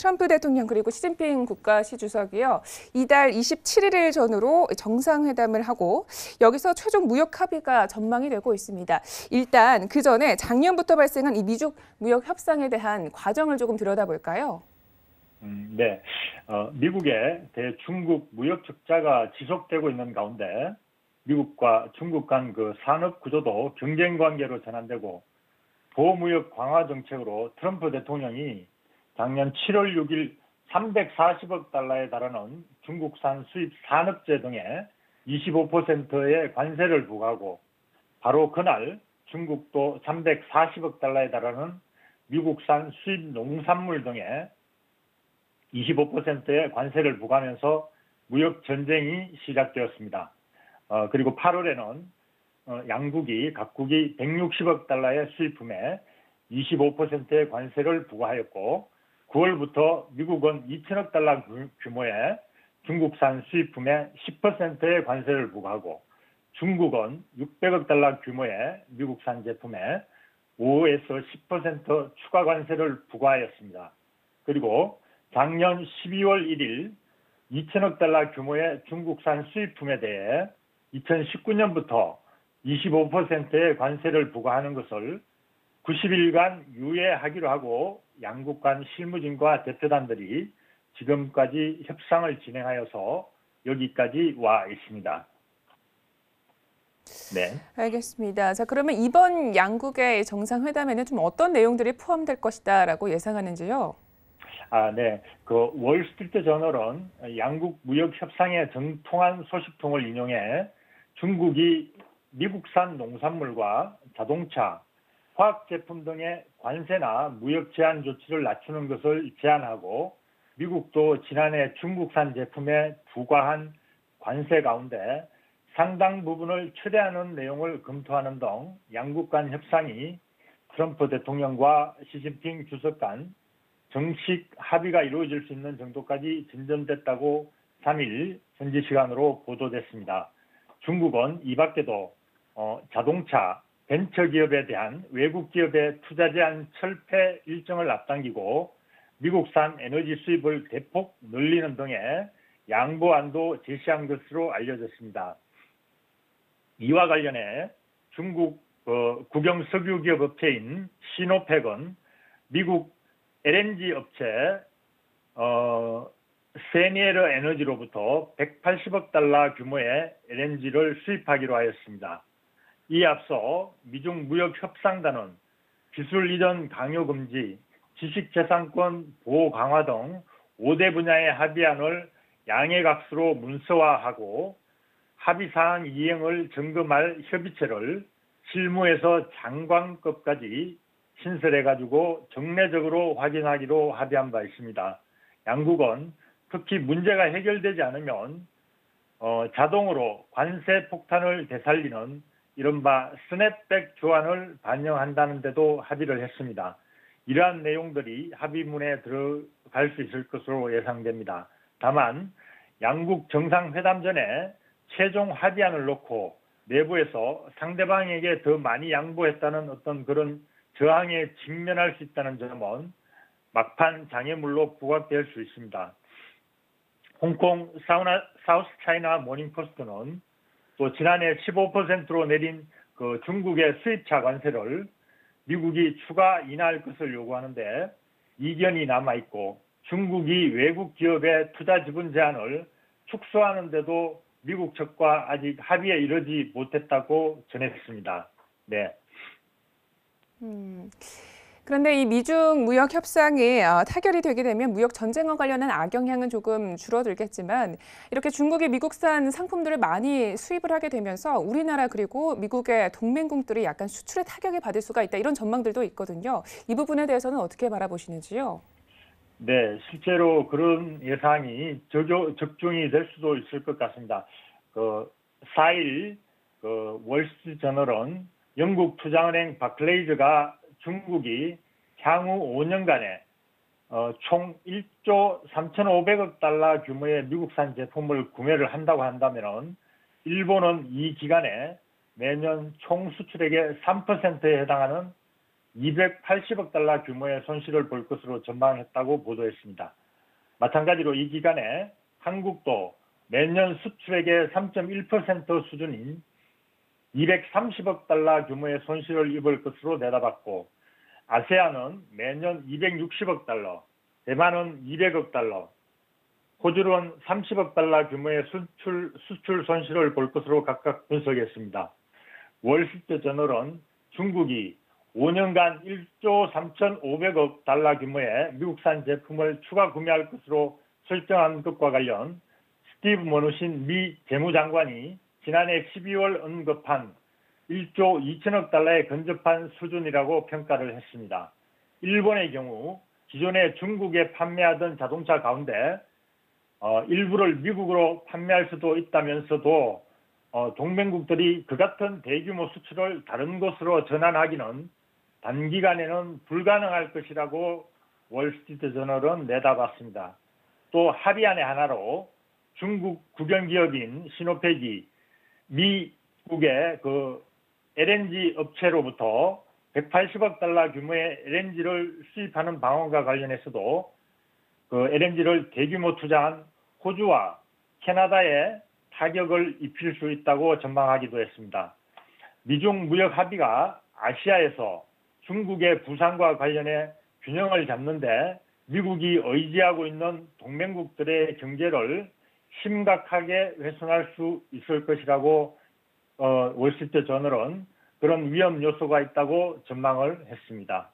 트럼프 대통령 그리고 시진핑 국가 시주석이요. 이달 27일 전후로 정상회담을 하고 여기서 최종 무역 합의가 전망이 되고 있습니다. 일단 그 전에 작년부터 발생한 이 미중 무역 협상에 대한 과정을 조금 들여다볼까요? 네. 미국의 대중국 무역 적자가 지속되고 있는 가운데 미국과 중국 간 그 산업 구조도 경쟁 관계로 전환되고 보호무역 강화 정책으로 트럼프 대통령이 작년 7월 6일 340억 달러에 달하는 중국산 수입 산업재 등에 25%의 관세를 부과하고 바로 그날 중국도 340억 달러에 달하는 미국산 수입 농산물 등에 25%의 관세를 부과하면서 무역 전쟁이 시작되었습니다. 그리고 8월에는 양국이 각국이 160억 달러의 수입품에 25%의 관세를 부과하였고 9월부터 미국은 2천억 달러 규모의 중국산 수입품에 10%의 관세를 부과하고 중국은 600억 달러 규모의 미국산 제품에 5에서 10% 추가 관세를 부과하였습니다. 그리고 작년 12월 1일 2천억 달러 규모의 중국산 수입품에 대해 2019년부터 25%의 관세를 부과하는 것을 90일간 유예하기로 하고 양국 간 실무진과 대표단들이 지금까지 협상을 진행하여서 여기까지 와 있습니다. 네. 알겠습니다. 자, 그러면 이번 양국의 정상회담에는 좀 어떤 내용들이 포함될 것이다라고 예상하는지요? 네. 그 월스트리트 저널은 양국 무역 협상의 정통한 소식통을 인용해 중국이 미국산 농산물과 자동차, 화학 제품 등의 관세나 무역 제한 조치를 낮추는 것을 제안하고 미국도 지난해 중국산 제품에 부과한 관세 가운데 상당 부분을 최대하는 내용을 검토하는 등 양국 간 협상이 트럼프 대통령과 시진핑 주석 간 정식 합의가 이루어질 수 있는 정도까지 진전됐다고 3일 현지 시간으로 보도됐습니다. 중국은 이 밖에도 자동차, 벤처기업에 대한 외국 기업의 투자 제한 철폐 일정을 앞당기고 미국산 에너지 수입을 대폭 늘리는 등의 양보안도 제시한 것으로 알려졌습니다. 이와 관련해 중국 국영 석유기업 업체인 시노펙은 미국 LNG 업체 세니에르 에너지로부터 180억 달러 규모의 LNG를 수입하기로 하였습니다. 이에 앞서 미중 무역 협상단은 기술 이전 강요 금지, 지식재산권 보호 강화 등 5대 분야의 합의안을 양해각서로 문서화하고 합의사항 이행을 점검할 협의체를 실무에서 장관급까지 신설해가지고 정례적으로 확인하기로 합의한 바 있습니다. 양국은 특히 문제가 해결되지 않으면 자동으로 관세 폭탄을 되살리는 이른바 스냅백 조안을 반영한다는 데도 합의를 했습니다. 이러한 내용들이 합의문에 들어갈 수 있을 것으로 예상됩니다. 다만 양국 정상회담 전에 최종 합의안을 놓고 내부에서 상대방에게 더 많이 양보했다는 어떤 그런 저항에 직면할 수 있다는 점은 막판 장애물로 부각될 수 있습니다. 홍콩 사우스 차이나 모닝포스트는 또 지난해 15%로 내린 그 중국의 수입차 관세를 미국이 추가 인하할 것을 요구하는데 이견이 남아있고 중국이 외국 기업의 투자 지분 제한을 축소하는 데도 미국 측과 아직 합의에 이르지 못했다고 전했습니다. 네. 그런데 이 미중 무역 협상이 타결이 되게 되면 무역 전쟁과 관련한 악영향은 조금 줄어들겠지만 이렇게 중국이 미국산 상품들을 많이 수입을 하게 되면서 우리나라 그리고 미국의 동맹국들이 약간 수출에 타격을 받을 수가 있다 이런 전망들도 있거든요. 이 부분에 대해서는 어떻게 바라보시는지요? 네, 실제로 그런 예상이 적중이 될 수도 있을 것 같습니다. 4일 월스트리트 저널은 영국 투자은행 바클레이즈가 중국이 향후 5년간에 총 1조 3,500억 달러 규모의 미국산 제품을 구매를 한다고 한다면 일본은 이 기간에 매년 총 수출액의 3%에 해당하는 280억 달러 규모의 손실을 볼 것으로 전망했다고 보도했습니다. 마찬가지로 이 기간에 한국도 매년 수출액의 3.1% 수준인 230억 달러 규모의 손실을 입을 것으로 내다봤고, 아세안은 매년 260억 달러, 대만은 200억 달러, 호주는 30억 달러 규모의 수출 손실을 볼 것으로 각각 분석했습니다. 월스트리트저널은 중국이 5년간 1조 3,500억 달러 규모의 미국산 제품을 추가 구매할 것으로 설정한 것과 관련 스티브 머누신 미 재무장관이 지난해 12월 언급한 1조 2천억 달러에 근접한 수준이라고 평가를 했습니다. 일본의 경우 기존에 중국에 판매하던 자동차 가운데 일부를 미국으로 판매할 수도 있다면서도 동맹국들이 그 같은 대규모 수출을 다른 곳으로 전환하기는 단기간에는 불가능할 것이라고 월스트리트저널은 내다봤습니다. 또 합의안의 하나로 중국 국영기업인 시노펙이 미국의 그 LNG 업체로부터 180억 달러 규모의 LNG를 수입하는 방안과 관련해서도 그 LNG를 대규모 투자한 호주와 캐나다에 타격을 입힐 수 있다고 전망하기도 했습니다. 미중 무역 합의가 아시아에서 중국의 부상과 관련해 균형을 잡는데 미국이 의지하고 있는 동맹국들의 경제를 심각하게 훼손할 수 있을 것이라고 월스트리트저널은 그런 위험 요소가 있다고 전망을 했습니다.